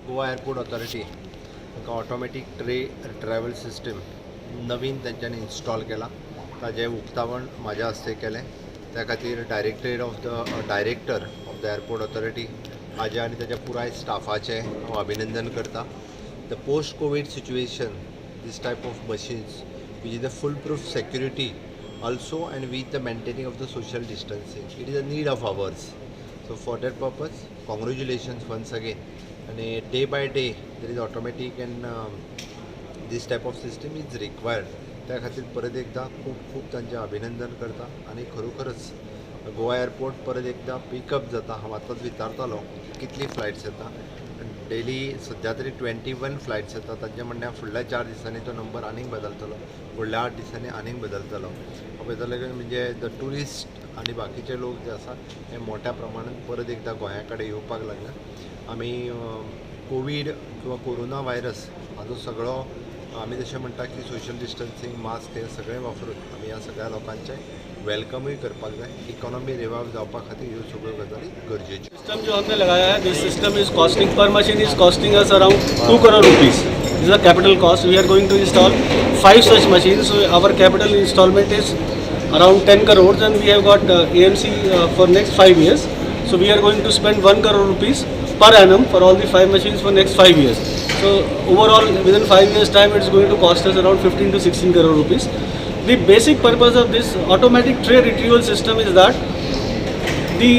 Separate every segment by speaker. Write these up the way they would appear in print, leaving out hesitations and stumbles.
Speaker 1: Goa airport authority तांकां automatic travel system नवीन तेंच्यांनी install केला. ताजें उक्तावण म्हाज्या हस्ते केलें. त्या खातीर director of the airport authority हाजे आनी ताच्या पुराय स्टाफाचें हांव अभिनंदन करता. The post Covid situation, this type of machines which is the foolproof security also and with the maintaining of the social distancing, it is a need of ours. So for that purpose, congratulations once again. And day by day there is automatic and this type of system is required. त्या खातीर परत एकदा खूप तांचें अभिनंदन करता. आनी खरोखरच गोवा एअरपोर्ट परत एकदा पिकअप जाता. हांव आतांच विचारतालो कितली फ्लायट्स येता. डेली सध्या तरी 21 फ्लायट्स येतात. तांचे म्हणणें फुडल्या 4 दिसांनी तो नंबर आनीक बदलतलो, फुडल्या 8 दिसांनी आनीक बदलतलो. बदलले म्हणजे द ट्युरिस्ट आनी बाकीचे लोक जे आसा हे मोठ्या प्रमाणात परत एकदा गोंया कडेन येवपाक लागला. आमी कोवीड किंवा कोरोना व्हायरस हाजो सगळो आमी जशें म्हणटा की सोशल डिस्टन्सिंग, मास्क हे सगळें वापरून आमी ह्या सगळ्या लोकांचें वेलकमूय करपाक जाय. इकॉनॉमी रिवाइव जावपा खातीर ह्यो सगळ्यो गजाली गरजेच्यो.
Speaker 2: सिस्टम जो हमने लगाया है, दिस सिस्टम इज कॉस्टिंग पर machine is costing us around 2 crore rupees. This is a capital cost. We are going to install 5 such machines. So our capital installment is around 10 crores and we have got AMC for next 5 years. So we are going to spend 1 crore rupees per annum for all the 5 machines for next 5 years. So overall within 5 years time it is going to cost us around 15 to 16 crore rupees. The basic purpose of this automatic tray retrieval system is that the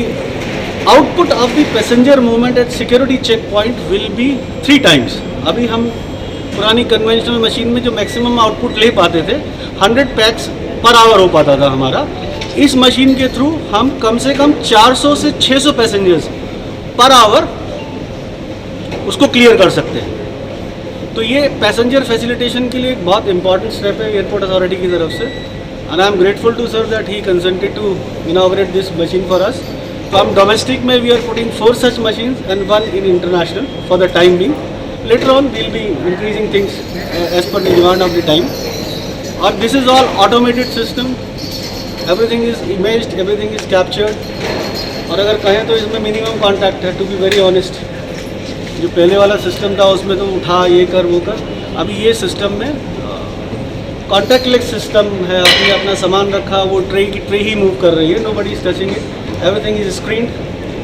Speaker 2: output of the passenger movement at security checkpoint will be 3 times. अभी हम पुरानी conventional machine में जो maximum output ले पाते थे 100 PACS per hour हो पाता था हमारा. इस मशीन के थ्रू हम कम से कम 400 से 600 पैसेंजर्स पर आवर उसको क्लियर कर सकते हैं. तो ये पैसेंजर फैसिलिटेशन के लिए एक बहुत इंपॉर्टेंट स्टेप है एयरपोर्ट अथॉरिटी की तरफ से. And I am grateful to sir that he consented to inaugurate this machine for us. तो हम डोमेस्टिक में we are putting 4 such machines and 1 in international for the time being. Later on we will be increasing things as per the demand of the time. और this is all automated system. Everything is imaged, everything is captured. और अगर कहें तो इसमें minimum contact है, to be very honest. जो पहले वाला सिस्टम था उसमें तो उठा ये कर वो कर. अभी ये सिस्टम में कॉन्टैक्टलेस सिस्टम है. आपने अपना सामान रखा, वो ट्रे ही मूव कर रही है. Nobody is touching it. Everything is screened.